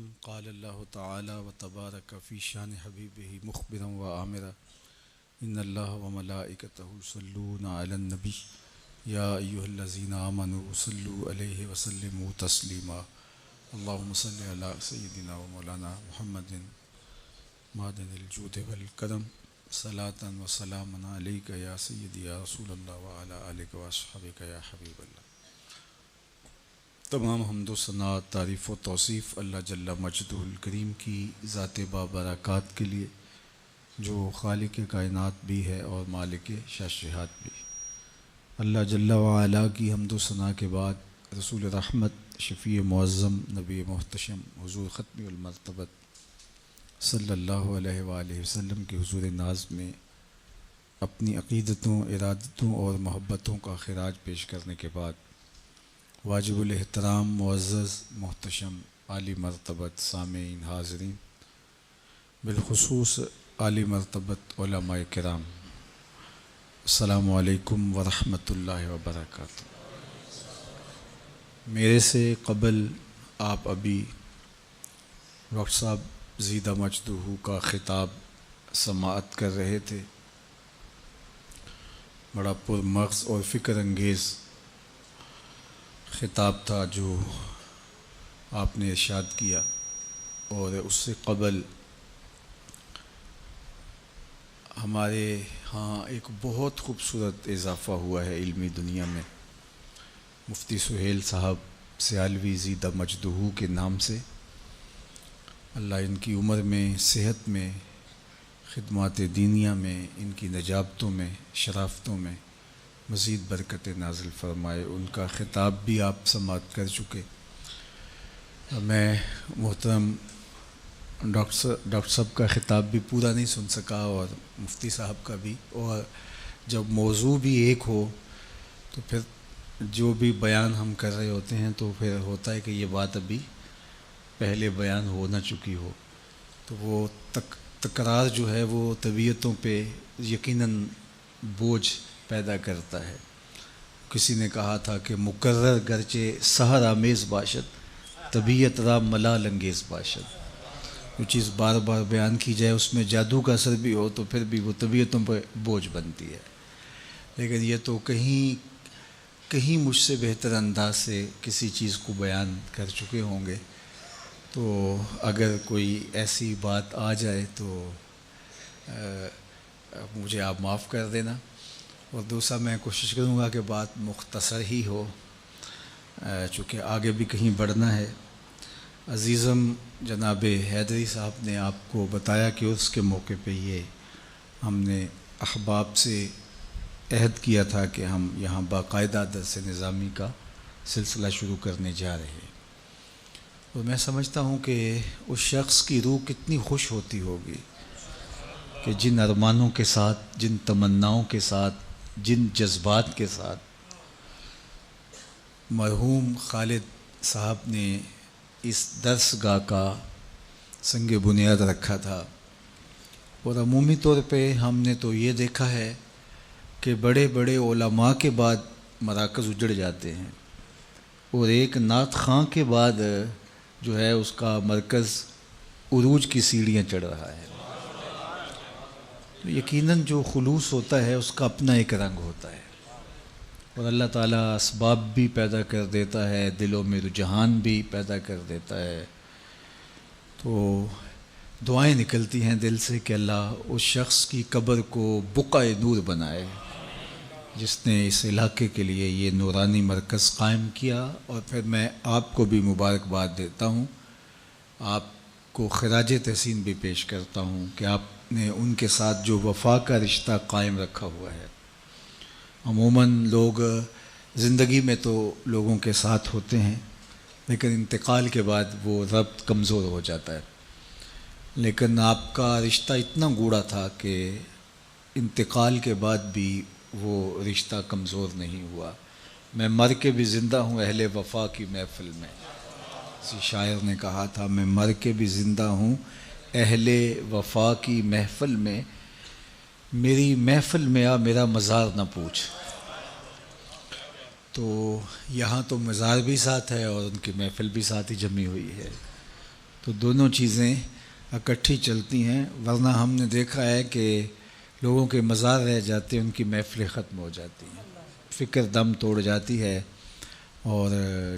وسلم قال اللہ تعالی و تبارک فی شان حبیبہ مخبرا و آمرا ان اللہ و ملائکتہ یصلون علی النبی یا ایہا الذین آمنوا صلوا علیہ وسلموا تسلیما اللہم صل علی سیدنا و مولانا محمد معدن الجود والکرم صلاۃ و سلاما علیک یا سیدی یا رسول اللہ و علی آلک و اصحابک یا حبیب اللہ۔ تمام حمد و ثناء، تعریف و توصیف اللہ جل مجدہ الکریم کی ذات بابرکات کے لیے، جو خالق کائنات بھی ہے اور مالک شاشہات بھی۔ اللہ جل وعلا کی حمد و ثناء کے بعد رسول رحمت، شفیع معظم، نبی محتشم، حضور ختم المرتبت صلی اللہ علیہ وآلہ وسلم کے حضور ناز میں اپنی عقیدتوں، ارادتوں اور محبتوں کا خراج پیش کرنے کے بعد واجب الاحترام معزز محتشم عالی مرتبت سامعین حاضرین، بالخصوص عالی مرتبت علماء کرام، السلام علیکم ورحمۃ اللہ وبرکاتہ۔ میرے سے قبل آپ ابھی ڈاکٹر صاحب زیدہ مجدہ کا خطاب سماعت کر رہے تھے، بڑا پرمغز اور فکر انگیز خطاب تھا جو آپ نے ارشاد کیا، اور اس سے قبل ہمارے ہاں ایک بہت خوبصورت اضافہ ہوا ہے علمی دنیا میں، مفتی سہیل صاحب سیالوی زیدہ مجدہ کے نام سے۔ اللہ ان کی عمر میں، صحت میں، خدمات دینیہ میں، ان کی نجابتوں میں، شرافتوں میں مزید برکت نازل فرمائے۔ ان کا خطاب بھی آپ سماعت کر چکے۔ میں محترم ڈاکٹر صاحب کا خطاب بھی پورا نہیں سن سکا، اور مفتی صاحب کا بھی، اور جب موضوع بھی ایک ہو تو پھر جو بھی بیان ہم کر رہے ہوتے ہیں تو پھر ہوتا ہے کہ یہ بات ابھی پہلے بیان ہو نہ چکی ہو، تو وہ تکرار جو ہے وہ طبیعتوں پہ یقیناً بوجھ پیدا کرتا ہے۔ کسی نے کہا تھا کہ مکرر گرچہ سحر آمیز باشد، طبیعت را ملال انگیز باشد۔ جو چیز بار بار بیان کی جائے اس میں جادو کا اثر بھی ہو تو پھر بھی وہ طبیعتوں پہ بوجھ بنتی ہے، لیکن یہ تو کہیں مجھ سے بہتر انداز سے کسی چیز کو بیان کر چکے ہوں گے، تو اگر کوئی ایسی بات آ جائے تو مجھے آپ معاف کر دینا۔ اور دوسرا، میں کوشش کروں گا کہ بات مختصر ہی ہو، چونکہ آگے بھی کہیں بڑھنا ہے۔ عزیزم جناب حیدری صاحب نے آپ کو بتایا کہ اس کے موقع پہ یہ ہم نے احباب سے عہد کیا تھا کہ ہم یہاں باقاعدہ درس نظامی کا سلسلہ شروع کرنے جا رہے ہیں، اور میں سمجھتا ہوں کہ اس شخص کی روح کتنی خوش ہوتی ہوگی کہ جن ارمانوں کے ساتھ، جن تمناؤں کے ساتھ، جن جذبات کے ساتھ مرحوم خالد صاحب نے اس درس گاہ کا سنگ بنیاد رکھا تھا۔ اور عمومی طور پہ ہم نے تو یہ دیکھا ہے کہ بڑے بڑے علماء کے بعد مراکز اجڑ جاتے ہیں، اور ایک نعت خواں کے بعد جو ہے اس کا مرکز عروج کی سیڑھیاں چڑھ رہا ہے۔ تو یقیناً جو خلوص ہوتا ہے اس کا اپنا ایک رنگ ہوتا ہے، اور اللہ تعالیٰ اسباب بھی پیدا کر دیتا ہے، دلوں میں رجحان بھی پیدا کر دیتا ہے۔ تو دعائیں نکلتی ہیں دل سے کہ اللہ اس شخص کی قبر کو بقعہ نور بنائے جس نے اس علاقے کے لیے یہ نورانی مرکز قائم کیا۔ اور پھر میں آپ کو بھی مبارکباد دیتا ہوں، آپ کو خراج تحسین بھی پیش کرتا ہوں کہ آپ نے ان کے ساتھ جو وفا کا رشتہ قائم رکھا ہوا ہے۔ عموماً لوگ زندگی میں تو لوگوں کے ساتھ ہوتے ہیں، لیکن انتقال کے بعد وہ ربط کمزور ہو جاتا ہے، لیکن آپ کا رشتہ اتنا گوڑا تھا کہ انتقال کے بعد بھی وہ رشتہ کمزور نہیں ہوا۔ میں مر کے بھی زندہ ہوں اہل وفا کی محفل میں، کسی شاعر نے کہا تھا میں مر کے بھی زندہ ہوں اہل وفا کی محفل میں، میری محفل میں آ میرا مزار نہ پوچھ۔ تو یہاں تو مزار بھی ساتھ ہے اور ان کی محفل بھی ساتھ ہی جمی ہوئی ہے، تو دونوں چیزیں اکٹھی چلتی ہیں، ورنہ ہم نے دیکھا ہے کہ لوگوں کے مزار رہ جاتے ہیں، ان کی محفلیں ختم ہو جاتی ہیں، فکر دم توڑ جاتی ہے، اور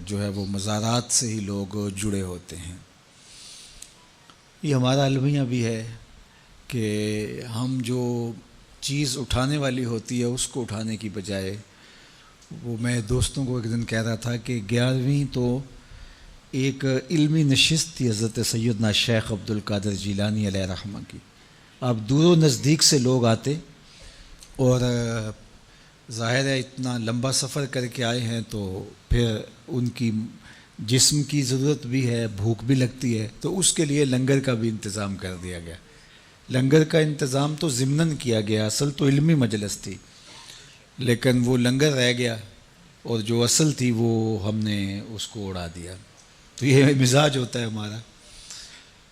جو ہے وہ مزارات سے ہی لوگ جڑے ہوتے ہیں۔ یہ ہمارا المیہ بھی ہے کہ ہم جو چیز اٹھانے والی ہوتی ہے اس کو اٹھانے کی بجائے، وہ میں دوستوں کو ایک دن کہہ رہا تھا کہ 11ویں تو ایک علمی نشست تھی حضرت سیدنا شیخ عبد القادر جیلانی علیہ رحمہ کی۔ اب دور و نزدیک سے لوگ آتے، اور ظاہر ہے اتنا لمبا سفر کر کے آئے ہیں تو پھر ان کی جسم کی ضرورت بھی ہے، بھوک بھی لگتی ہے، تو اس کے لیے لنگر کا بھی انتظام کر دیا گیا۔ لنگر کا انتظام تو ضمناً کیا گیا، اصل تو علمی مجلس تھی، لیکن وہ لنگر رہ گیا اور جو اصل تھی وہ ہم نے اس کو اڑا دیا۔ تو یہ مزاج ہوتا ہے ہمارا۔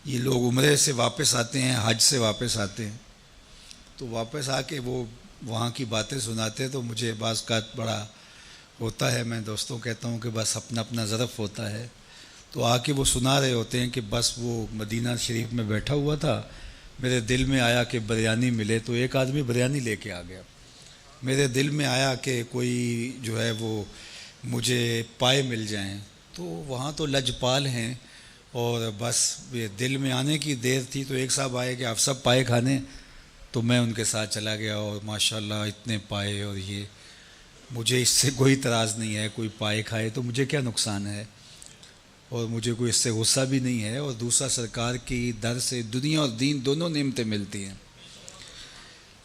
یہ لوگ عمرے سے واپس آتے ہیں، حج سے واپس آتے ہیں، تو واپس آ کے وہ وہاں کی باتیں سناتے، تو مجھے بعض کا بڑا ہوتا ہے، میں دوستوں کہتا ہوں کہ بس اپنا اپنا ظرف ہوتا ہے، تو آ کے وہ سنا رہے ہوتے ہیں کہ بس وہ مدینہ شریف میں بیٹھا ہوا تھا، میرے دل میں آیا کہ بریانی ملے، تو ایک آدمی بریانی لے کے آ گیا۔ میرے دل میں آیا کہ کوئی جو ہے وہ مجھے پائے مل جائیں، تو وہاں تو لجپال ہیں، اور بس یہ دل میں آنے کی دیر تھی، تو ایک صاحب آئے کہ آپ سب پائے کھانے، تو میں ان کے ساتھ چلا گیا، اور ماشاءاللہ اتنے پائے، اور یہ مجھے اس سے کوئی اعتراض نہیں ہے، کوئی پائے کھائے تو مجھے کیا نقصان ہے، اور مجھے کوئی اس سے غصہ بھی نہیں ہے، اور دوسرا سرکار کی در سے دنیا اور دین دونوں نعمتیں ملتی ہیں۔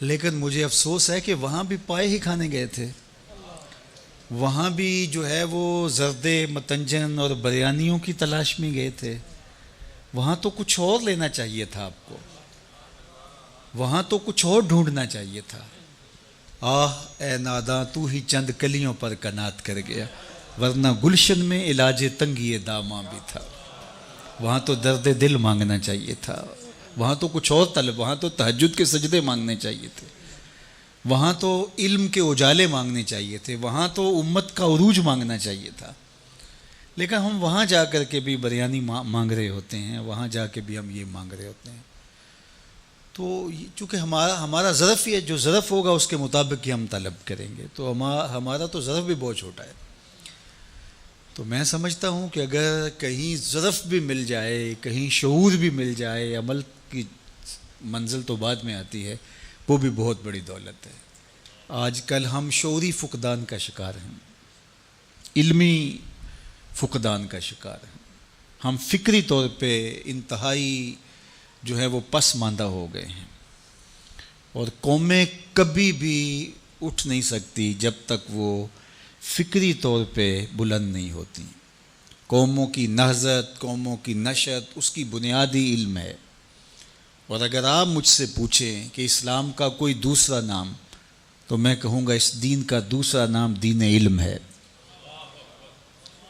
لیکن مجھے افسوس ہے کہ وہاں بھی پائے ہی کھانے گئے تھے، وہاں بھی جو ہے وہ زردے متنجن اور بریانیوں کی تلاش میں گئے تھے، وہاں تو کچھ اور لینا چاہیے تھا آپ کو، وہاں تو کچھ اور ڈھونڈنا چاہیے تھا۔ آہ اے ناداں تو ہی چند کلیوں پر کنات کر گیا، ورنہ گلشن میں علاج تنگی داماں بھی تھا۔ وہاں تو درد دل مانگنا چاہیے تھا، وہاں تو کچھ اور طلب، وہاں تو تہجد کے سجدے مانگنے چاہیے تھے، وہاں تو علم کے اجالے مانگنے چاہیے تھے، وہاں تو امت کا عروج مانگنا چاہیے تھا۔ لیکن ہم وہاں جا کر کے بھی بریانی مانگ رہے ہوتے ہیں، وہاں جا کے بھی ہم یہ مانگ رہے ہوتے ہیں۔ تو چونکہ ہمارا ظرف یہ جو ظرف ہوگا اس کے مطابق ہی ہم طلب کریں گے، تو ہمارا تو ظرف بھی بہت چھوٹا ہے۔ تو میں سمجھتا ہوں کہ اگر کہیں ظرف بھی مل جائے، کہیں شعور بھی مل جائے، عمل کی منزل تو بعد میں آتی ہے، وہ بھی بہت بڑی دولت ہے۔ آج کل ہم شعوری فقدان کا شکار ہیں، علمی فقدان کا شکار ہیں، ہم فکری طور پہ انتہائی جو ہے وہ پسماندہ ہو گئے ہیں، اور قومیں کبھی بھی اٹھ نہیں سکتی جب تک وہ فکری طور پہ بلند نہیں ہوتی۔ قوموں کی نہضت، قوموں کی نشت، اس کی بنیادی علم ہے۔ اور اگر آپ مجھ سے پوچھیں کہ اسلام کا کوئی دوسرا نام، تو میں کہوں گا اس دین کا دوسرا نام دین علم ہے۔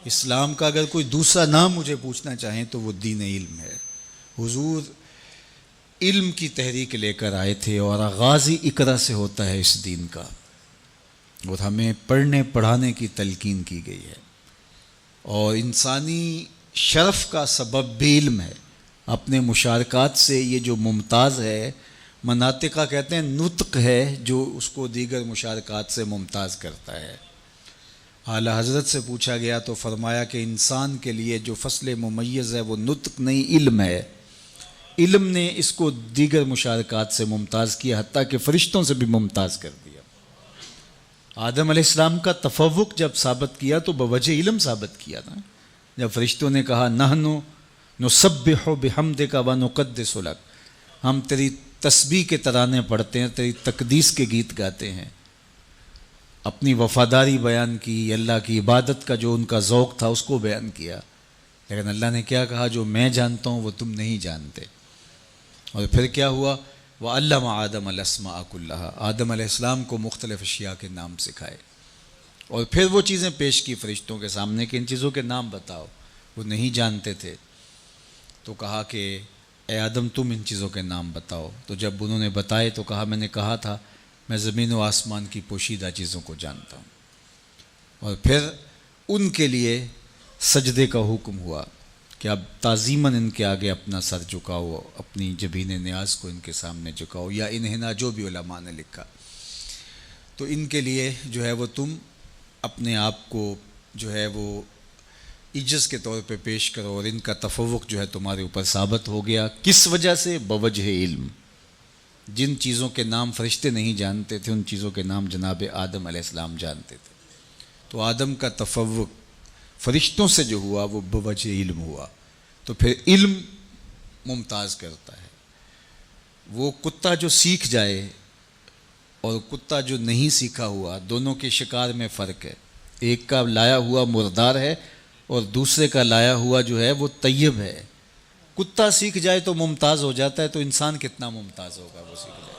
اسلام کا اگر کوئی دوسرا نام مجھے پوچھنا چاہیں تو وہ دین علم ہے۔ حضور علم کی تحریک لے کر آئے تھے، اور آغاز ہی اقرا سے ہوتا ہے اس دین کا، اور ہمیں پڑھنے پڑھانے کی تلقین کی گئی ہے، اور انسانی شرف کا سبب بھی علم ہے۔ اپنے مشارکات سے یہ جو ممتاز ہے، مناطقہ کہتے ہیں نطق ہے جو اس کو دیگر مشارکات سے ممتاز کرتا ہے۔ اعلیٰ حضرت سے پوچھا گیا تو فرمایا کہ انسان کے لیے جو فصل ممیز ہے وہ نطق نہیں علم ہے، علم نے اس کو دیگر مشارکات سے ممتاز کیا، حتیٰ کہ فرشتوں سے بھی ممتاز کر دیا۔ آدم علیہ السلام کا تفوق جب ثابت کیا تو بوجہ علم ثابت کیا تھا، جب فرشتوں نے کہا نحن نسبح بحمدک ونقدس لک، ہم تیری تسبیح کے ترانے پڑھتے ہیں، تیری تقدیس کے گیت گاتے ہیں، اپنی وفاداری بیان کی، اللہ کی عبادت کا جو ان کا ذوق تھا اس کو بیان کیا۔ لیکن اللہ نے کیا کہا، جو میں جانتا ہوں وہ تم نہیں جانتے۔ اور پھر کیا ہوا، وَعَلَّمَ آدَمَ الْأَسْمَاءَ كُلَّهَا، آدم علیہ السلام کو مختلف اشیاء کے نام سکھائے، اور پھر وہ چیزیں پیش کی فرشتوں کے سامنے کہ ان چیزوں کے نام بتاؤ، وہ نہیں جانتے تھے، تو کہا کہ اے آدم تم ان چیزوں کے نام بتاؤ۔ تو جب انہوں نے بتائے تو کہا میں نے کہا تھا میں زمین و آسمان کی پوشیدہ چیزوں کو جانتا ہوں۔ اور پھر ان کے لیے سجدے کا حکم ہوا، کہ اب تعظیماً ان کے آگے اپنا سر جھکاؤ، اپنی جبین نیاز کو ان کے سامنے جھکاؤ، یا انہنا جو بھی علماء نے لکھا، تو ان کے لیے جو ہے وہ تم اپنے آپ کو جو ہے وہ عجز کے طور پہ پیش کرو، اور ان کا تفوق جو ہے تمہارے اوپر ثابت ہو گیا۔ کس وجہ سے؟ بوجہ علم۔ جن چیزوں کے نام فرشتے نہیں جانتے تھے ان چیزوں کے نام جناب آدم علیہ السلام جانتے تھے، تو آدم کا تفوق فرشتوں سے جو ہوا وہ بوجہ علم ہوا۔ تو پھر علم ممتاز کرتا ہے۔ وہ کتا جو سیکھ جائے اور کتا جو نہیں سیکھا ہوا، دونوں کے شکار میں فرق ہے۔ ایک کا لایا ہوا مردار ہے اور دوسرے کا لایا ہوا جو ہے وہ طیب ہے۔ کتا سیکھ جائے تو ممتاز ہو جاتا ہے، تو انسان کتنا ممتاز ہوگا وہ سیکھ جائے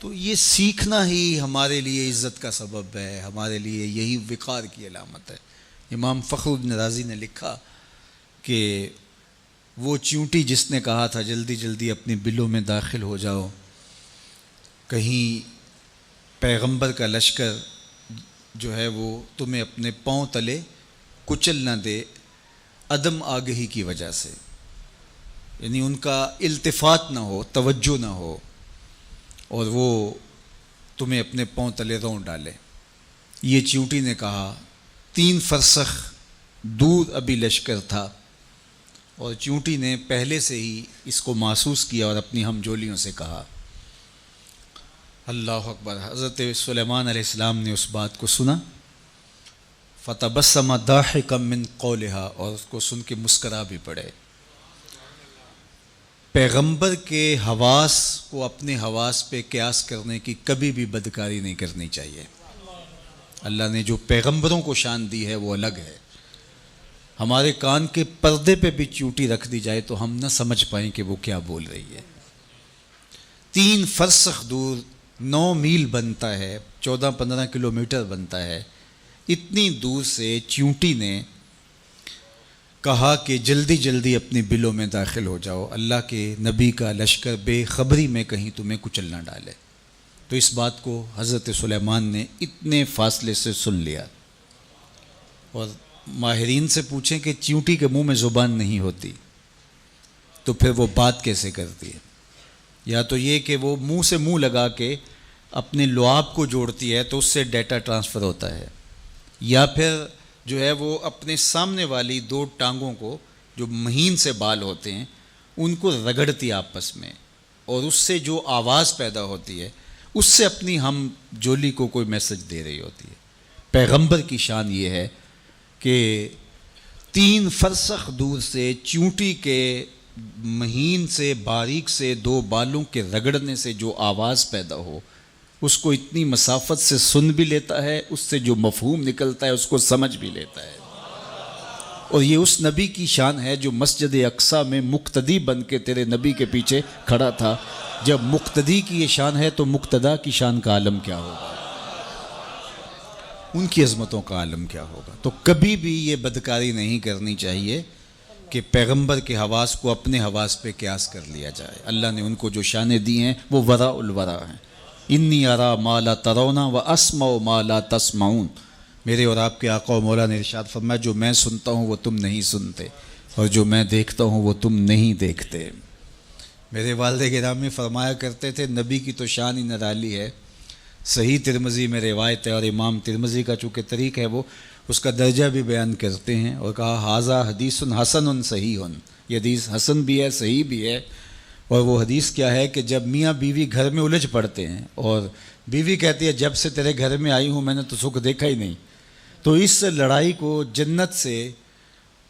تو یہ سیکھنا ہی ہمارے لیے عزت کا سبب ہے، ہمارے لیے یہی وقار کی علامت ہے۔ امام فخر الدین رازی نے لکھا کہ وہ چیونٹی جس نے کہا تھا جلدی جلدی اپنی بلوں میں داخل ہو جاؤ، کہیں پیغمبر کا لشکر جو ہے وہ تمہیں اپنے پاؤں تلے کچل نہ دے، عدم آگہی کی وجہ سے، یعنی ان کا التفات نہ ہو، توجہ نہ ہو، اور وہ تمہیں اپنے پاؤں تلے رون ڈالے۔ یہ چیونٹی نے کہا 3 فرسخ دور ابھی لشکر تھا، اور چیونٹی نے پہلے سے ہی اس کو محسوس کیا اور اپنی ہمجولیوں سے کہا۔ اللہ اکبر۔ حضرت سلیمان علیہ السلام نے اس بات کو سنا، فتبسم ضاحکا من قولها، اور اس کو سن کے مسکرا بھی پڑے۔ پیغمبر کے حواس کو اپنے حواس پہ قیاس کرنے کی کبھی بھی بدکاری نہیں کرنی چاہیے۔ اللہ نے جو پیغمبروں کو شان دی ہے وہ الگ ہے۔ ہمارے کان کے پردے پہ بھی چیونٹی رکھ دی جائے تو ہم نہ سمجھ پائیں کہ وہ کیا بول رہی ہے۔ 3 فرسخ دور 9 میل بنتا ہے، 14-15 کلومیٹر بنتا ہے، اتنی دور سے چیونٹی نے کہا کہ جلدی جلدی اپنی بلوں میں داخل ہو جاؤ، اللہ کے نبی کا لشکر بے خبری میں کہیں تمہیں کچل نہ ڈالے۔ تو اس بات کو حضرت سلیمان نے اتنے فاصلے سے سن لیا۔ اور ماہرین سے پوچھیں کہ چیونٹی کے منہ میں زبان نہیں ہوتی تو پھر وہ بات کیسے کرتی ہے؟ یا تو یہ کہ وہ منہ سے منہ لگا کے اپنے لعاب کو جوڑتی ہے تو اس سے ڈیٹا ٹرانسفر ہوتا ہے، یا پھر جو ہے وہ اپنے سامنے والی 2 ٹانگوں کو جو مہین سے بال ہوتے ہیں ان کو رگڑتی آپس میں، اور اس سے جو آواز پیدا ہوتی ہے اس سے اپنی ہم جولی کو کوئی میسج دے رہی ہوتی ہے۔ پیغمبر کی شان یہ ہے کہ 3 فرسخ دور سے چیونٹی کے مہین سے باریک سے 2 بالوں کے رگڑنے سے جو آواز پیدا ہو اس کو اتنی مسافت سے سن بھی لیتا ہے، اس سے جو مفہوم نکلتا ہے اس کو سمجھ بھی لیتا ہے۔ اور یہ اس نبی کی شان ہے جو مسجد اقصیٰ میں مقتدی بن کے تیرے نبی کے پیچھے کھڑا تھا۔ جب مقتدی کی یہ شان ہے تو مقتدا کی شان کا عالم کیا ہوگا، ان کی عظمتوں کا عالم کیا ہوگا۔ تو کبھی بھی یہ بدکاری نہیں کرنی چاہیے کہ پیغمبر کے حواس کو اپنے حواس پہ قیاس کر لیا جائے۔ اللہ نے ان کو جو شانیں دی ہیں وہ وراء الورا ہیں۔ انی ارا ما لا ترون و اسمع ما لا تسمعون، میرے اور آپ کے آقا و مولا نے ارشاد فرمایا جو میں سنتا ہوں وہ تم نہیں سنتے، اور جو میں دیکھتا ہوں وہ تم نہیں دیکھتے۔ میرے والد گرامی فرمایا کرتے تھے نبی کی تو شان ہی نرالی ہے۔ صحیح ترمذی میں روایت ہے، اور امام ترمذی کا چونکہ طریق ہے وہ اس کا درجہ بھی بیان کرتے ہیں، اور کہا ھذا حدیث حسن صحیح، یہ حدیث حسن بھی ہے صحیح بھی ہے۔ اور وہ حدیث کیا ہے کہ جب میاں بیوی گھر میں الجھ پڑتے ہیں اور بیوی کہتی ہے جب سے تیرے گھر میں آئی ہوں میں نے تو سکھ دیکھا ہی نہیں، تو اس لڑائی کو جنت سے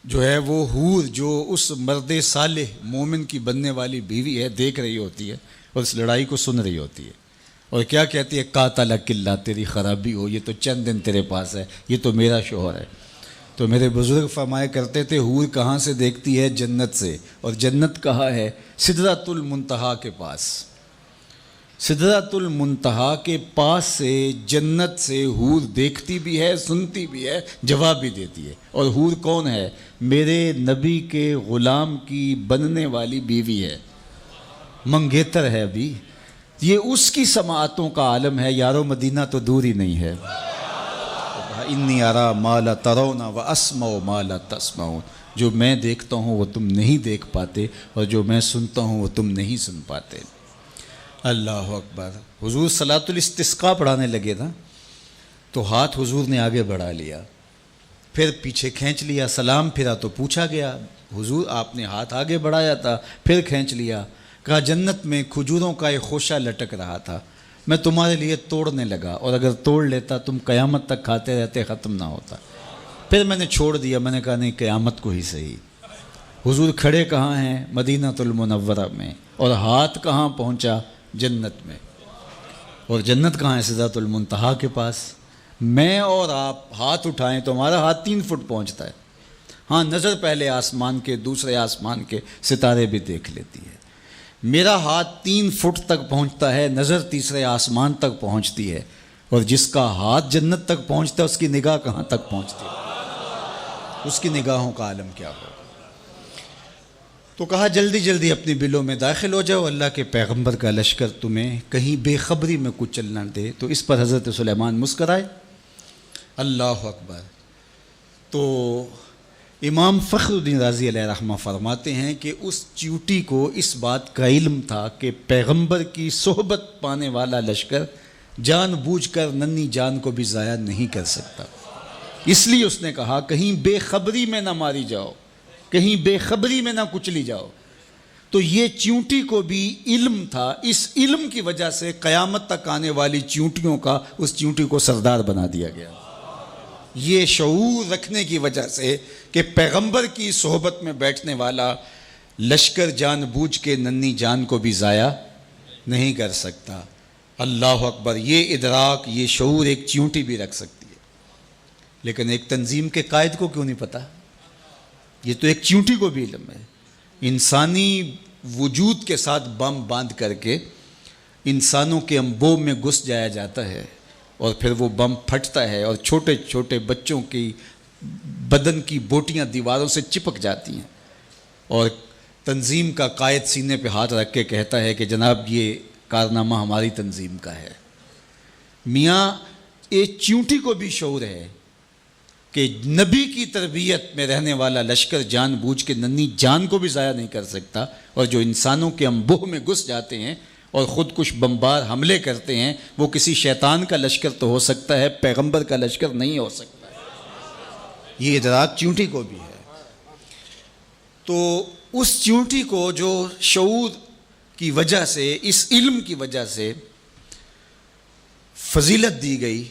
جو ہے وہ حور جو اس مرد صالح مومن کی بننے والی بیوی ہے دیکھ رہی ہوتی ہے اور اس لڑائی کو سن رہی ہوتی ہے، اور کیا کہتی ہے قاتلک اللہ، تیری خرابی ہو، یہ تو چند دن تیرے پاس ہے، یہ تو میرا شوہر ہے۔ تو میرے بزرگ فرمایا کرتے تھے حور کہاں سے دیکھتی ہے؟ جنت سے، اور جنت کہاں ہے؟ سدرۃ المنتہا کے پاس۔ سدرۃ المنتہا کے پاس سے جنت سے حور دیکھتی بھی ہے، سنتی بھی ہے، جواب بھی دیتی ہے۔ اور حور کون ہے؟ میرے نبی کے غلام کی بننے والی بیوی ہے، منگیتر ہے ابھی، یہ اس کی سماعتوں کا عالم ہے۔ یارو مدینہ تو دور ہی نہیں ہے۔ انی ارا ما لا ترون و اسمع ما لا تسمعون، جو میں دیکھتا ہوں وہ تم نہیں دیکھ پاتے، اور جو میں سنتا ہوں وہ تم نہیں سن پاتے۔ اللہ اکبر۔ حضور صلاۃ الاستسقاء پڑھانے لگے نا تو ہاتھ حضور نے آگے بڑھا لیا، پھر پیچھے کھینچ لیا، سلام پھرا تو پوچھا گیا حضور آپ نے ہاتھ آگے بڑھایا تھا پھر کھینچ لیا، کہا جنت میں کھجوروں کا ایک خوشہ لٹک رہا تھا، میں تمہارے لیے توڑنے لگا، اور اگر توڑ لیتا تم قیامت تک کھاتے رہتے، ختم نہ ہوتا، پھر میں نے چھوڑ دیا، میں نے کہا نہیں قیامت کو ہی صحیح۔ حضور کھڑے کہاں ہیں؟ مدینہ المنورہ میں، اور ہاتھ کہاں پہنچا؟ جنت میں، اور جنت کہاں ہے؟ سدرۃ المنتہا کے پاس۔ میں اور آپ ہاتھ اٹھائیں تو ہمارا ہاتھ 3 فٹ پہنچتا ہے، ہاں نظر پہلے آسمان کے دوسرے آسمان کے ستارے بھی دیکھ لیتی ہے، میرا ہاتھ 3 فٹ تک پہنچتا ہے، نظر تیسرے آسمان تک پہنچتی ہے، اور جس کا ہاتھ جنت تک پہنچتا ہے اس کی نگاہ کہاں تک پہنچتی ہے؟ اس کی نگاہوں کا عالم کیا ہو؟ تو کہا جلدی جلدی اپنی بلوں میں داخل ہو جاؤ، اللہ کے پیغمبر کا لشکر تمہیں کہیں بے خبری میں کچل نہ دے۔ تو اس پر حضرت سلیمان مسکرائے۔ اللہ اکبر۔ تو امام فخر الدین رازی علیہ رحمہ فرماتے ہیں کہ اس چیوٹی کو اس بات کا علم تھا کہ پیغمبر کی صحبت پانے والا لشکر جان بوجھ کر ننھی جان کو بھی ضائع نہیں کر سکتا، اس لیے اس نے کہا کہیں بے خبری میں نہ ماری جاؤ، کہیں بے خبری میں نہ کچلی جاؤ۔ تو یہ چیونٹی کو بھی علم تھا، اس علم کی وجہ سے قیامت تک آنے والی چیونٹیوں کا اس چیونٹی کو سردار بنا دیا گیا، یہ شعور رکھنے کی وجہ سے کہ پیغمبر کی صحبت میں بیٹھنے والا لشکر جان بوجھ کے ننھی جان کو بھی ضائع نہیں کر سکتا۔ اللہ اکبر۔ یہ ادراک، یہ شعور ایک چیونٹی بھی رکھ سکتی ہے، لیکن ایک تنظیم کے قائد کو کیوں نہیں پتہ؟ یہ تو ایک چیونٹی کو بھی علم ہے۔ انسانی وجود کے ساتھ بم باندھ کر کے انسانوں کے انبوب میں گھس جایا جاتا ہے، اور پھر وہ بم پھٹتا ہے اور چھوٹے چھوٹے بچوں کی بدن کی بوٹیاں دیواروں سے چپک جاتی ہیں، اور تنظیم کا قائد سینے پہ ہاتھ رکھ کے کہتا ہے کہ جناب یہ کارنامہ ہماری تنظیم کا ہے۔ میاں ایک چیونٹی کو بھی شعور ہے کہ نبی کی تربیت میں رہنے والا لشکر جان بوجھ کے ننھی جان کو بھی ضائع نہیں کر سکتا، اور جو انسانوں کے انبوہ میں گھس جاتے ہیں اور خود کش بمبار حملے کرتے ہیں وہ کسی شیطان کا لشکر تو ہو سکتا ہے، پیغمبر کا لشکر نہیں ہو سکتا۔ یہ ادراک چیونٹی کو بھی ہے۔ تو اس چیونٹی کو جو شعور کی وجہ سے، اس علم کی وجہ سے فضیلت دی گئی،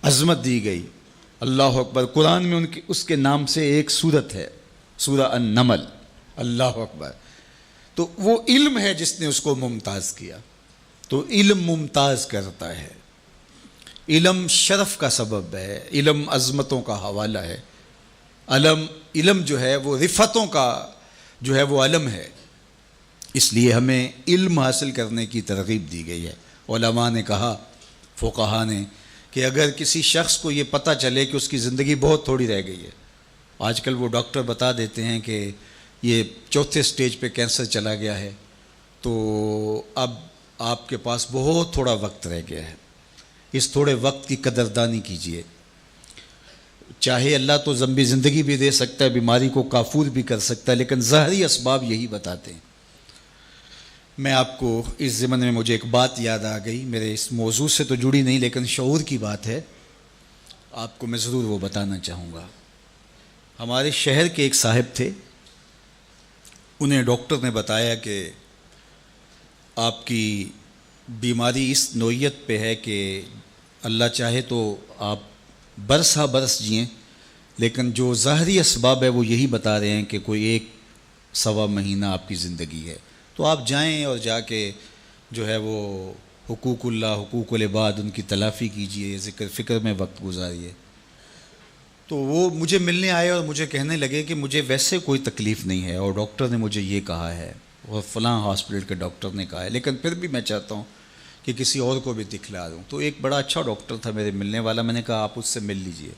عظمت دی گئی۔ اللہ اکبر۔ قرآن میں اس کے نام سے ایک سورت ہے، سورہ النمل۔ اللہ اکبر۔ تو وہ علم ہے جس نے اس کو ممتاز کیا۔ تو علم ممتاز کرتا ہے، علم شرف کا سبب ہے، علم عظمتوں کا حوالہ ہے، علم جو ہے وہ رفتوں کا جو ہے وہ علم ہے، اس لیے ہمیں علم حاصل کرنے کی ترغیب دی گئی ہے۔ علماء نے کہا، فقہا نے، کہ اگر کسی شخص کو یہ پتہ چلے کہ اس کی زندگی بہت تھوڑی رہ گئی ہے، آج کل وہ ڈاکٹر بتا دیتے ہیں کہ یہ 4تھے سٹیج پہ کینسر چلا گیا ہے، تو اب آپ کے پاس بہت تھوڑا وقت رہ گیا ہے، اس تھوڑے وقت کی قدردانی کیجیے۔ چاہے اللہ تو لمبی زندگی بھی دے سکتا ہے، بیماری کو کافور بھی کر سکتا ہے، لیکن ظاہری اسباب یہی بتاتے ہیں۔ میں آپ کو اس ضمن میں مجھے ایک بات یاد آ گئی، میرے اس موضوع سے تو جڑی نہیں لیکن شعور کی بات ہے، آپ کو میں ضرور وہ بتانا چاہوں گا۔ ہمارے شہر کے ایک صاحب تھے، انہیں ڈاکٹر نے بتایا کہ آپ کی بیماری اس نوعیت پہ ہے کہ اللہ چاہے تو آپ برس ہا برس جئیں، لیکن جو ظاہری اسباب ہے وہ یہی بتا رہے ہیں کہ کوئی 1-1.25 مہینہ آپ کی زندگی ہے، تو آپ جائیں اور جا کے جو ہے وہ حقوق اللہ، حقوق العباد، ان کی تلافی کیجئے، ذکر فکر میں وقت گزاریے۔ تو وہ مجھے ملنے آئے اور مجھے کہنے لگے کہ مجھے ویسے کوئی تکلیف نہیں ہے، اور ڈاکٹر نے مجھے یہ کہا ہے، اور فلاں ہاسپٹل کے ڈاکٹر نے کہا ہے، لیکن پھر بھی میں چاہتا ہوں کہ کسی اور کو بھی دکھلا دوں۔ تو ایک بڑا اچھا ڈاکٹر تھا میرے ملنے والا، میں نے کہا آپ اس سے مل لیجئے۔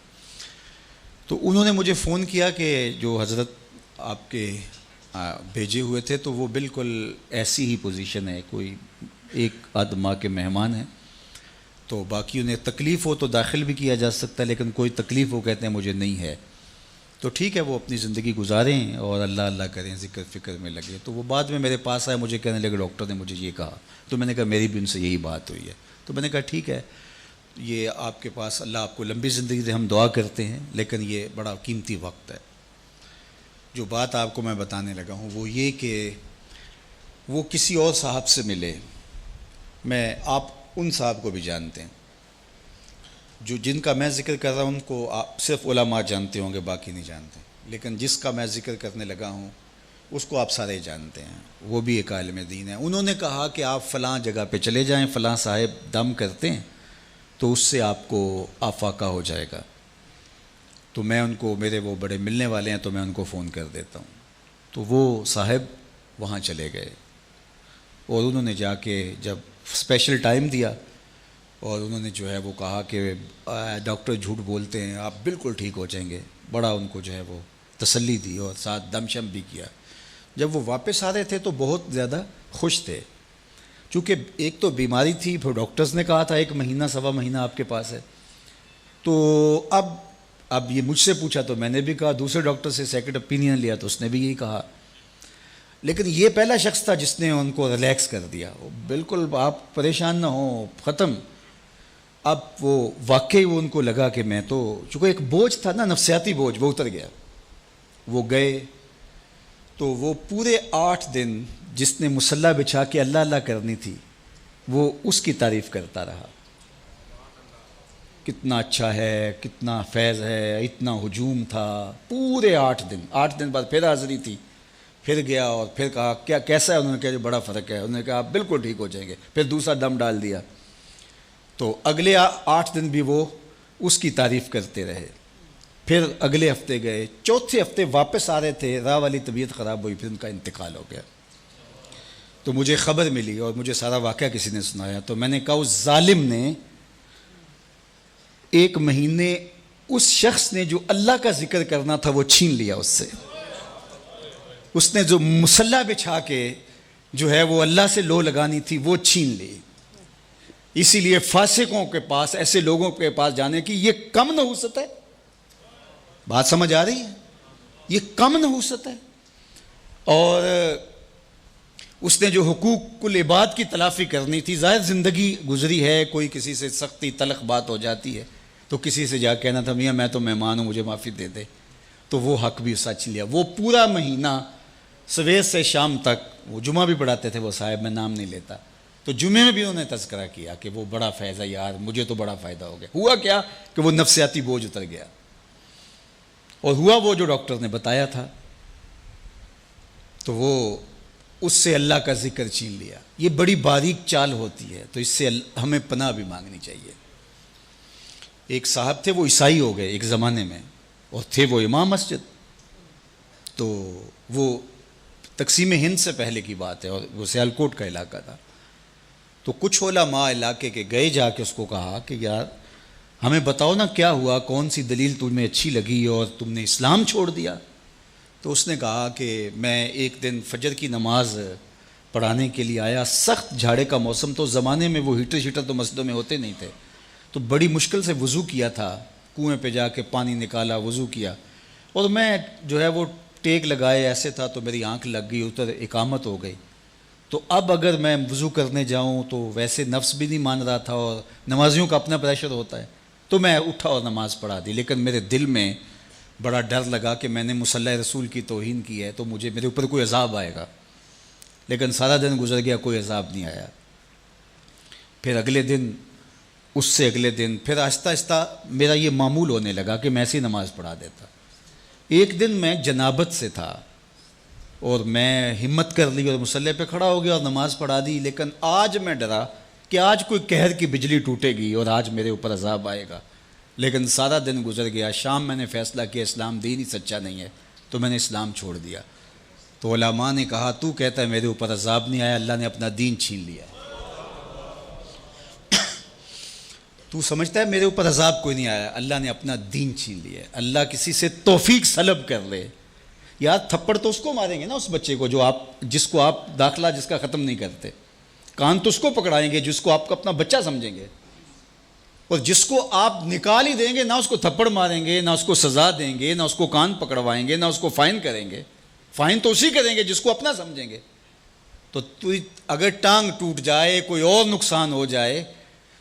تو انہوں نے مجھے فون کیا کہ جو حضرت آپ کے بھیجے ہوئے تھے تو وہ بالکل ایسی ہی پوزیشن ہے، کوئی 1 آدھ ماہ کے مہمان ہیں، تو باقی انہیں تکلیف ہو تو داخل بھی کیا جا سکتا ہے، لیکن کوئی تکلیف وہ کہتے ہیں مجھے نہیں ہے، تو ٹھیک ہے وہ اپنی زندگی گزاریں اور اللہ اللہ کریں، ذکر فکر میں لگے۔ تو وہ بعد میں میرے پاس آئے، مجھے کہنے لگے ڈاکٹر نے مجھے یہ کہا، تو میں نے کہا میری بھی ان سے یہی بات ہوئی ہے۔ تو میں نے کہا ٹھیک ہے، یہ آپ کے پاس اللہ آپ کو لمبی زندگی دے، ہم دعا کرتے ہیں، لیکن یہ بڑا قیمتی وقت ہے۔ جو بات آپ کو میں بتانے لگا ہوں وہ یہ کہ وہ کسی اور صاحب سے ملے، آپ ان صاحب کو بھی جانتے ہیں، جو جن کا میں ذکر کر رہا ہوں ان کو آپ صرف علماء جانتے ہوں گے، باقی نہیں جانتے، لیکن جس کا میں ذکر کرنے لگا ہوں اس کو آپ سارے جانتے ہیں، وہ بھی ایک عالم دین ہے۔ انہوں نے کہا کہ آپ فلاں جگہ پہ چلے جائیں، فلاں صاحب دم کرتے ہیں تو اس سے آپ کو آفاقہ ہو جائے گا۔ تو میں ان کو، میرے وہ بڑے ملنے والے ہیں تو میں ان کو فون کر دیتا ہوں۔ تو وہ صاحب وہاں چلے گئے اور انہوں نے جا کے جب اسپیشل ٹائم دیا اور انہوں نے جو ہے وہ کہا کہ ڈاکٹر جھوٹ بولتے ہیں، آپ بالکل ٹھیک ہو جائیں گے، بڑا ان کو جو ہے وہ تسلی دی اور ساتھ دم شم بھی کیا۔ جب وہ واپس آ رہے تھے تو بہت زیادہ خوش تھے، چونکہ ایک تو بیماری تھی، پھر ڈاکٹرز نے کہا تھا 1 مہینہ سوا مہینہ آپ کے پاس ہے، تو اب یہ مجھ سے پوچھا تو میں نے بھی کہا، دوسرے ڈاکٹر سے سیکنڈ اوپینین لیا تو اس نے بھی یہی کہا، لیکن یہ پہلا شخص تھا جس نے ان کو ریلیکس کر دیا، بالکل آپ پریشان نہ ہوں، ختم۔ اب وہ واقعی وہ ان کو لگا کہ میں تو، چونکہ ایک بوجھ تھا نا، نفسیاتی بوجھ، وہ اتر گیا۔ وہ گئے تو وہ پورے 8 دن جس نے مصلی بچھا کے اللہ اللہ کرنی تھی وہ اس کی تعریف کرتا رہا، کتنا اچھا ہے، کتنا فیض ہے، اتنا ہجوم تھا، پورے 8 دن بعد پھر حاضری تھی، پھر گیا اور پھر کہا کیا کیسا ہے، انہوں نے کہا جو بڑا فرق ہے، انہوں نے کہا آپ بالکل ٹھیک ہو جائیں گے، پھر دوسرا دم ڈال دیا۔ تو اگلے 8 دن بھی وہ اس کی تعریف کرتے رہے۔ پھر اگلے ہفتے گئے، چوتھے ہفتے واپس آ رہے تھے، راہ والی طبیعت خراب ہوئی، پھر ان کا انتقال ہو گیا۔ تو مجھے خبر ملی اور مجھے سارا واقعہ کسی نے سنایا، تو میں نے کہا اس ظالم نے 1 مہینے اس شخص نے جو اللہ کا ذکر کرنا تھا وہ چھین لیا اس سے، اس نے جو مصلی بچھا کے جو ہے وہ اللہ سے لو لگانی تھی وہ چھین لی۔ اسی لیے فاسقوں کے پاس، ایسے لوگوں کے پاس جانے کی یہ کم نحوست ہے، بات سمجھ آ رہی ہے، یہ کم نحوست ہے۔ اور اس نے جو حقوق العباد کی تلافی کرنی تھی، ظاہر زندگی گزری ہے، کوئی کسی سے سختی تلخ بات ہو جاتی ہے تو کسی سے جا کہنا تھا میاں میں تو مہمان ہوں مجھے معافی دے دے، تو وہ حق بھی سچ لیا۔ وہ پورا مہینہ صبح سے شام تک، وہ جمعہ بھی پڑھاتے تھے وہ صاحب، میں نام نہیں لیتا، تو جمعے میں بھی انہوں نے تذکرہ کیا کہ وہ بڑا فیض ہے یار، مجھے تو بڑا فائدہ ہو گیا۔ ہوا کیا کہ وہ نفسیاتی بوجھ اتر گیا، اور ہوا وہ جو ڈاکٹر نے بتایا تھا، تو وہ اس سے اللہ کا ذکر چھین لیا۔ یہ بڑی باریک چال ہوتی ہے، تو اس سے ہمیں پناہ بھی مانگنی چاہیے۔ ایک صاحب تھے، وہ عیسائی ہو گئے ایک زمانے میں، اور تھے وہ امام مسجد، تو وہ تقسیم ہند سے پہلے کی بات ہے اور وہ سیالکوٹ کا علاقہ تھا۔ تو کچھ علماء علاقے کے گئے، جا کے اس کو کہا کہ یار ہمیں بتاؤ نا کیا ہوا، کون سی دلیل تمہیں اچھی لگی اور تم نے اسلام چھوڑ دیا؟ تو اس نے کہا کہ میں ایک دن فجر کی نماز پڑھانے کے لیے آیا، سخت جھاڑے کا موسم، تو زمانے میں وہ ہیٹر شیٹر تو مسجدوں میں ہوتے نہیں تھے، تو بڑی مشکل سے وضو کیا تھا، کنویں پہ جا کے پانی نکالا، وضو کیا، اور میں جو ہے وہ ٹیک لگائے ایسے تھا تو میری آنکھ لگ گئی، ادھر اقامت ہو گئی۔ تو اب اگر میں وضو کرنے جاؤں تو ویسے نفس بھی نہیں مان رہا تھا اور نمازیوں کا اپنا پریشر ہوتا ہے، تو میں اٹھا اور نماز پڑھا دی، لیکن میرے دل میں بڑا ڈر لگا کہ میں نے مصلی رسول کی توہین کی ہے تو میرے اوپر کوئی عذاب آئے گا، لیکن سارا دن گزر گیا، کوئی عذاب نہیں آیا۔ پھر اگلے دن، اس سے اگلے دن، پھر آہستہ آہستہ میرا یہ معمول ہونے لگا کہ میں ایسی نماز پڑھا دیتا۔ ایک دن میں جنابت سے تھا اور میں ہمت کر لی اور مصلی پہ کھڑا ہو گیا اور نماز پڑھا دی، لیکن آج میں ڈرا کہ آج کوئی قہر کی بجلی ٹوٹے گی اور آج میرے اوپر عذاب آئے گا، لیکن سارا دن گزر گیا۔ شام میں نے فیصلہ کیا اسلام دین ہی سچا نہیں ہے، تو میں نے اسلام چھوڑ دیا۔ تو علماء نے کہا تو کہتا ہے میرے اوپر عذاب نہیں آیا، اللہ نے اپنا دین چھین لیا ہے۔ تو سمجھتا ہے میرے اوپر عذاب کوئی نہیں آیا، اللہ نے اپنا دین چھین لیا ہے۔ اللہ کسی سے توفیق سلب کر لے، یار تھپڑ تو اس کو ماریں گے نا، اس بچے کو جس کو آپ داخلہ جس کا ختم نہیں کرتے، کان تو اس کو پکڑائیں گے جس کو آپ کو اپنا بچہ سمجھیں گے، اور جس کو آپ نکال ہی دیں گے، نہ اس کو تھپڑ ماریں گے، نہ اس کو سزا دیں گے، نہ اس کو کان پکڑوائیں گے، نہ اس کو فائن کریں گے. فائن تو اسی کریں گے جس کو اپنا سمجھیں گے. تو اگر ٹانگ ٹوٹ جائے، کوئی اور نقصان ہو جائے،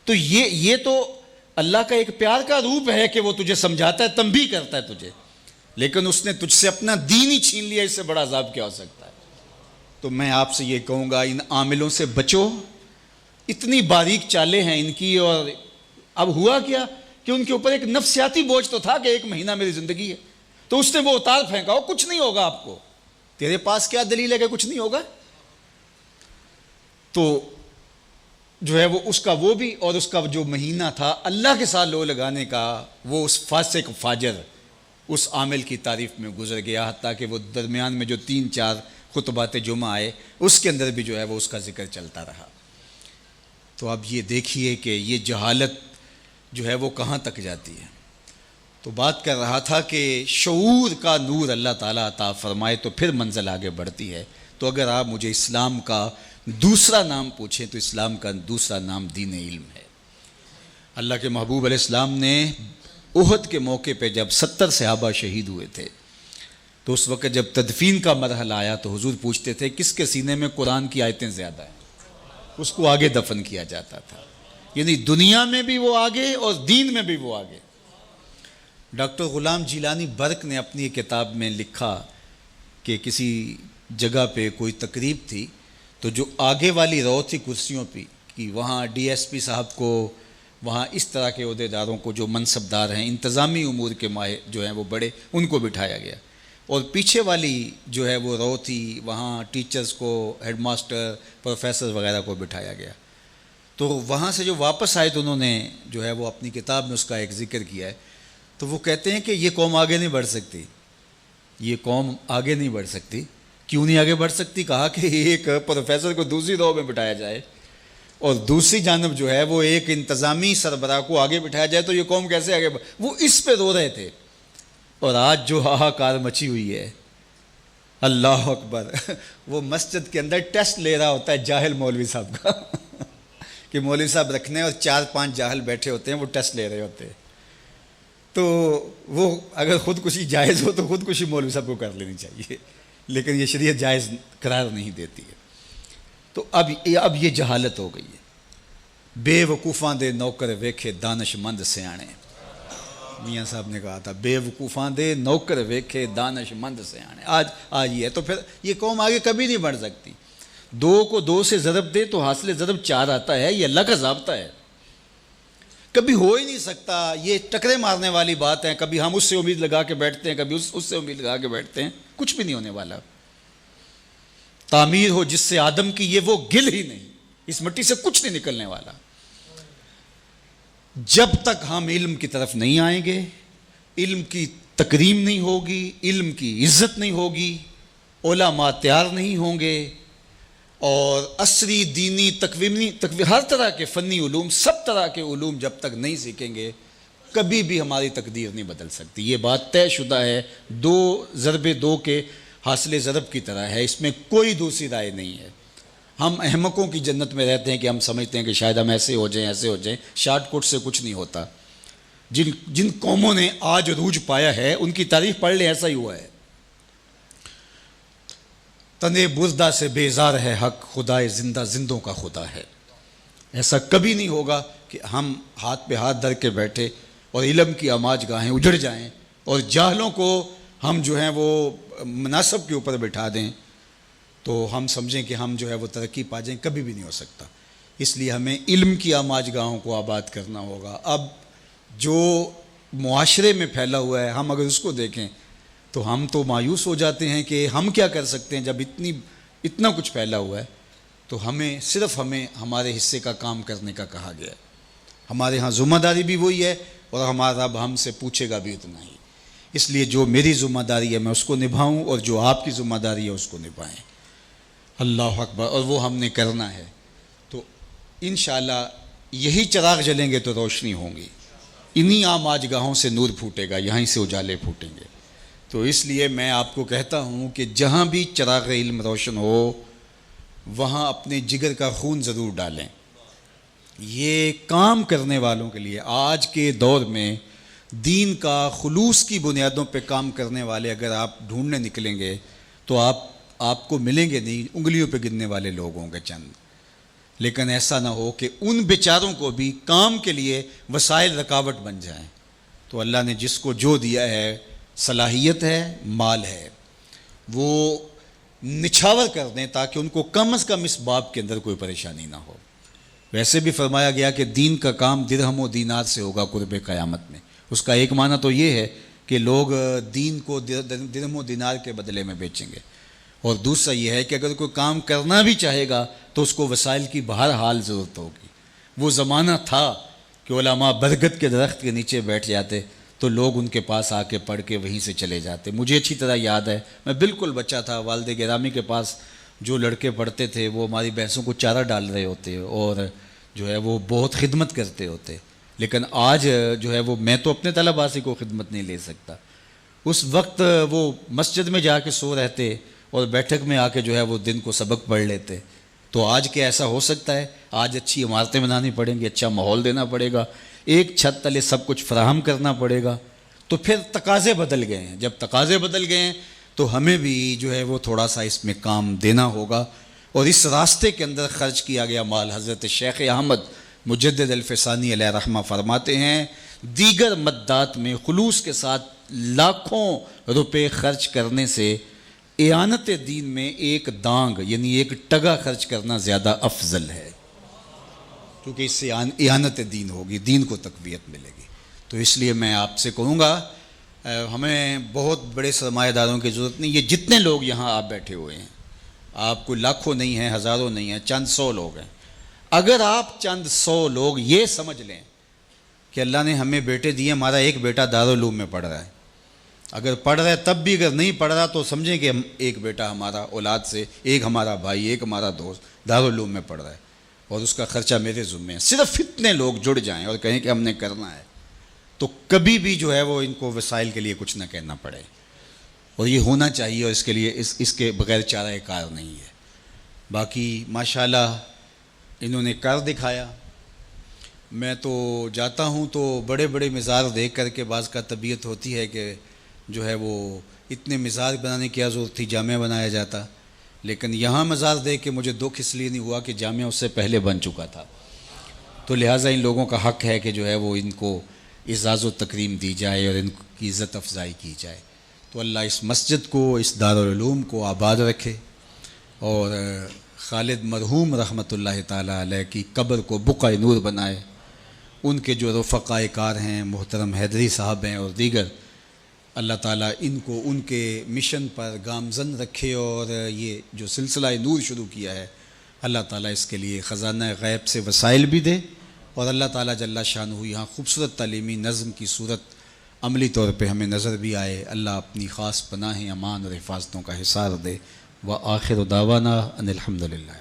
تو یہ تو اللہ کا ایک پیار کا روپ ہے کہ وہ تجھے سمجھاتا ہے، تنبیہ کرتا ہے تجھے. لیکن اس نے تجھ سے اپنا دین ہی چھین لیا، اس سے بڑا عذاب کیا ہو سکتا ہے؟ تو میں آپ سے یہ کہوں گا، ان عاملوں سے بچو. اتنی باریک چالیں ہیں ان کی. اور اب ہوا کیا کہ ان کے اوپر ایک نفسیاتی بوجھ تو تھا کہ 1 مہینہ میری زندگی ہے، تو اس نے وہ اتار پھینکا، ہو کچھ نہیں ہوگا آپ کو. تیرے پاس کیا دلیل ہے کہ کچھ نہیں ہوگا؟ تو جو ہے وہ اس کا وہ بھی، اور اس کا جو مہینہ تھا اللہ کے ساتھ لو لگانے کا، وہ اس فاسق فاجر اس عامل کی تعریف میں گزر گیا. حتیٰ کہ وہ درمیان میں جو 3-4 خطبات جمعہ آئے، اس کے اندر بھی جو ہے وہ اس کا ذکر چلتا رہا. تو اب یہ دیکھیے کہ یہ جہالت جو ہے وہ کہاں تک جاتی ہے. تو بات کر رہا تھا کہ شعور کا نور اللہ تعالیٰ عطا فرمائے تو پھر منزل آگے بڑھتی ہے. تو اگر آپ مجھے اسلام کا دوسرا نام پوچھیں تو اسلام کا دوسرا نام دین علم ہے. اللہ کے محبوب علیہ السلام نے احد کے موقع پہ جب 70 صحابہ شہید ہوئے تھے، تو اس وقت جب تدفین کا مرحلہ آیا تو حضور پوچھتے تھے کس کے سینے میں قرآن کی آیتیں زیادہ ہیں، اس کو آگے دفن کیا جاتا تھا. یعنی دنیا میں بھی وہ آگے اور دین میں بھی وہ آگے. ڈاکٹر غلام جیلانی برق نے اپنی کتاب میں لکھا کہ کسی جگہ پہ کوئی تقریب تھی، تو جو آگے والی رو تھی کرسیوں پہ کہ وہاں ڈی ایس پی صاحب کو، وہاں اس طرح کے عہدیداروں کو جو منصبدار ہیں، انتظامی امور کے ماہر جو ہیں وہ بڑے، ان کو بٹھایا گیا. اور پیچھے والی جو ہے وہ رو تھی، وہاں ٹیچرز کو، ہیڈ ماسٹر، پروفیسر وغیرہ کو بٹھایا گیا. تو وہاں سے جو واپس آئے تو انہوں نے جو ہے وہ اپنی کتاب میں اس کا ایک ذکر کیا ہے. تو وہ کہتے ہیں کہ یہ قوم آگے نہیں بڑھ سکتی، یہ قوم آگے نہیں بڑھ سکتی. کیوں نہیں آگے بڑھ سکتی؟ کہا کہ ایک پروفیسر کو دوسری رو میں بٹھایا جائے اور دوسری جانب جو ہے وہ ایک انتظامی سربراہ کو آگے بٹھایا جائے تو یہ قوم کیسے آگے وہ اس پہ رو رہے تھے. اور آج جو ہاہاکار مچی ہوئی ہے، اللہ اکبر، وہ مسجد کے اندر ٹیسٹ لے رہا ہوتا ہے جاہل مولوی صاحب کا کہ مولوی صاحب رکھنے اور 4-5 جاہل بیٹھے ہوتے ہیں، وہ ٹیسٹ لے رہے ہوتے ہیں. تو وہ اگر خودکشی جائز ہو تو خودکشی مولوی صاحب کو کر لینی چاہیے، لیکن یہ شریعت جائز قرار نہیں دیتی ہے. تو اب یہ جہالت ہو گئی ہے. بے وقوفاں دے نوکر ویکھے دانش مند سیانے، میاں صاحب نے کہا تھا بے وقوفاں دے نوکر ویکھے دانش مند سیانے. آج یہ ہے. تو پھر یہ قوم آگے کبھی نہیں بڑھ سکتی. 2 کو 2 سے ضرب دے تو حاصل ضرب 4 آتا ہے. یہ اللہ کا ضابطہ ہے، کبھی ہو ہی نہیں سکتا. یہ ٹکرے مارنے والی بات ہے. کبھی ہم اس سے امید لگا کے بیٹھتے ہیں، کبھی اس سے امید لگا کے بیٹھتے ہیں. کچھ بھی نہیں ہونے والا. تعمیر ہو جس سے آدم کی، یہ وہ گل ہی نہیں، اس مٹی سے کچھ نہیں نکلنے والا. جب تک ہم علم کی طرف نہیں آئیں گے، علم کی تکریم نہیں ہوگی، علم کی عزت نہیں ہوگی، علماء تیار نہیں ہوں گے، اور عصری دینی تکوینی ہر طرح کے فنی علوم، سب طرح کے علوم جب تک نہیں سیکھیں گے، کبھی بھی ہماری تقدیر نہیں بدل سکتی. یہ بات طے شدہ ہے. 2 ضرب 2 کے حاصل ضرب کی طرح ہے، اس میں کوئی دوسری رائے نہیں ہے. ہم احمقوں کی جنت میں رہتے ہیں کہ ہم سمجھتے ہیں کہ شاید ہم ایسے ہو جائیں، ایسے ہو جائیں. شارٹ کٹ سے کچھ نہیں ہوتا. جن قوموں نے آج عروج پایا ہے ان کی تاریخ پڑھ لیں، ایسا ہی ہوا ہے. تنے بردہ سے بیزار ہے حق، خدائے زندہ زندوں کا خدا ہے. ایسا کبھی نہیں ہوگا کہ ہم ہاتھ پہ ہاتھ دھر کے بیٹھے اور علم کی آماج گاہیں اجڑ جائیں اور جاہلوں کو ہم جو ہیں وہ مناصب کے اوپر بٹھا دیں تو ہم سمجھیں کہ ہم جو ہے وہ ترقی پا جائیں. کبھی بھی نہیں ہو سکتا. اس لیے ہمیں علم کی آماج گاہوں کو آباد کرنا ہوگا. اب جو معاشرے میں پھیلا ہوا ہے، ہم اگر اس کو دیکھیں تو ہم تو مایوس ہو جاتے ہیں کہ ہم کیا کر سکتے ہیں جب اتنا کچھ پھیلا ہوا ہے. تو صرف ہمیں ہمارے حصے کا کام کرنے کا کہا گیا ہے. ہمارے ہاں ذمہ داری بھی وہی ہے اور ہمارا رب ہم سے پوچھے گا بھی اتنا ہی. اس لیے جو میری ذمہ داری ہے میں اس کو نبھاؤں اور جو آپ کی ذمہ داری ہے اس کو نبھائیں. اللہ اکبر. اور وہ ہم نے کرنا ہے. تو انشاءاللہ یہی چراغ جلیں گے تو روشنی ہوں گی. انہی آماج گاہوں سے نور پھوٹے گا، یہیں سے اجالے پھوٹیں گے. تو اس لیے میں آپ کو کہتا ہوں کہ جہاں بھی چراغ علم روشن ہو وہاں اپنے جگر کا خون ضرور ڈالیں. یہ کام کرنے والوں کے لیے آج کے دور میں دین کا خلوص کی بنیادوں پہ کام کرنے والے اگر آپ ڈھونڈنے نکلیں گے تو آپ کو ملیں گے نہیں، انگلیوں پہ گننے والے لوگ ہوں گے چند. لیکن ایسا نہ ہو کہ ان بیچاروں کو بھی کام کے لیے وسائل رکاوٹ بن جائیں. تو اللہ نے جس کو جو دیا ہے، صلاحیت ہے، مال ہے، وہ نچھاور کر دیں تاکہ ان کو کم از کم اس باب کے اندر کوئی پریشانی نہ ہو. ویسے بھی فرمایا گیا کہ دین کا کام درہم و دینار سے ہوگا قرب قیامت میں. اس کا ایک معنی تو یہ ہے کہ لوگ دین کو درہم و دینار کے بدلے میں بیچیں گے، اور دوسرا یہ ہے کہ اگر کوئی کام کرنا بھی چاہے گا تو اس کو وسائل کی بہرحال ضرورت ہوگی. وہ زمانہ تھا کہ علماء برگد کے درخت کے نیچے بیٹھ جاتے تو لوگ ان کے پاس آ کے پڑھ کے وہیں سے چلے جاتے. مجھے اچھی طرح یاد ہے، میں بالکل بچہ تھا، والد گرامی کے پاس جو لڑکے پڑھتے تھے وہ ہماری بھینسوں کو چارہ ڈال رہے ہوتے اور جو ہے وہ بہت خدمت کرتے ہوتے. لیکن آج جو ہے وہ میں تو اپنے طلباء سے کوئی خدمت نہیں لے سکتا. اس وقت وہ مسجد میں جا کے سو رہتے اور بیٹھک میں آ کے جو ہے وہ دن کو سبق پڑھ لیتے. تو آج کیا ایسا ہو سکتا ہے؟ آج اچھی عمارتیں بنانی پڑیں گی، اچھا ماحول دینا پڑے گا، ایک چھت تلے سب کچھ فراہم کرنا پڑے گا. تو پھر تقاضے بدل گئے ہیں. جب تقاضے بدل گئے ہیں تو ہمیں بھی جو ہے وہ تھوڑا سا اس میں کام دینا ہوگا، اور اس راستے کے اندر خرچ کیا گیا مال. حضرت شیخ احمد مجدد الفسانی علیہ رحمہ فرماتے ہیں دیگر مدات میں خلوص کے ساتھ لاکھوں روپے خرچ کرنے سے اعانت دین میں ایک دانگ یعنی ایک ٹگا خرچ کرنا زیادہ افضل ہے، کیونکہ اس سے اعانت دین ہوگی، دین کو تقویت ملے گی. تو اس لیے میں آپ سے کہوں گا ہمیں بہت بڑے سرمایہ داروں کی ضرورت نہیں. یہ جتنے لوگ یہاں آپ بیٹھے ہوئے ہیں، آپ کو لاکھوں نہیں ہیں، ہزاروں نہیں ہیں، چند سو لوگ ہیں. اگر آپ چند سو لوگ یہ سمجھ لیں کہ اللہ نے ہمیں بیٹے دیے، ہمارا ایک بیٹا دارالعلوم میں پڑھ رہا ہے، اگر پڑھ رہا ہے تب بھی اگر نہیں پڑھ رہا تو سمجھیں کہ ایک بیٹا ہمارا اولاد سے، ایک ہمارا بھائی، ایک ہمارا دوست دارالعلوم میں پڑھ رہا ہے اور اس کا خرچہ میرے ذمے ہے. صرف اتنے لوگ جڑ جائیں اور کہیں کہ ہم نے کرنا ہے تو کبھی بھی جو ہے وہ ان کو وسائل کے لیے کچھ نہ کہنا پڑے. اور یہ ہونا چاہیے، اور اس کے لیے اس کے بغیر چارہ کار نہیں ہے. باقی ماشاءاللہ انہوں نے کر دکھایا. میں تو جاتا ہوں تو بڑے بڑے مزار دیکھ کر کے بعض کا طبیعت ہوتی ہے کہ جو ہے وہ اتنے مزار بنانے کی ضرورت تھی، جامعہ بنایا جاتا. لیکن یہاں مزار دیکھ کے مجھے دکھ اس لیے نہیں ہوا کہ جامعہ اس سے پہلے بن چکا تھا. تو لہٰذا ان لوگوں کا حق ہے کہ جو ہے وہ ان کو اعزاز و تکریم دی جائے اور ان کی عزت افزائی کی جائے. تو اللہ اس مسجد کو، اس دارالعلوم کو آباد رکھے، اور خالد مرحوم رحمۃ اللہ تعالیٰ علیہ کی قبر کو بقعہ نور بنائے. ان کے جو رفقاء کار ہیں، محترم حیدری صاحب ہیں اور دیگر، اللہ تعالیٰ ان کو ان کے مشن پر گامزن رکھے، اور یہ جو سلسلہ نور شروع کیا ہے اللہ تعالیٰ اس کے لیے خزانہ غیب سے وسائل بھی دے، اور اللہ تعالیٰ جل شانہ یہاں خوبصورت تعلیمی نظم کی صورت عملی طور پہ ہمیں نظر بھی آئے. اللہ اپنی خاص پناہ امان اور حفاظتوں کا حصار دے. وآخر دعوانا ان الحمدللہ.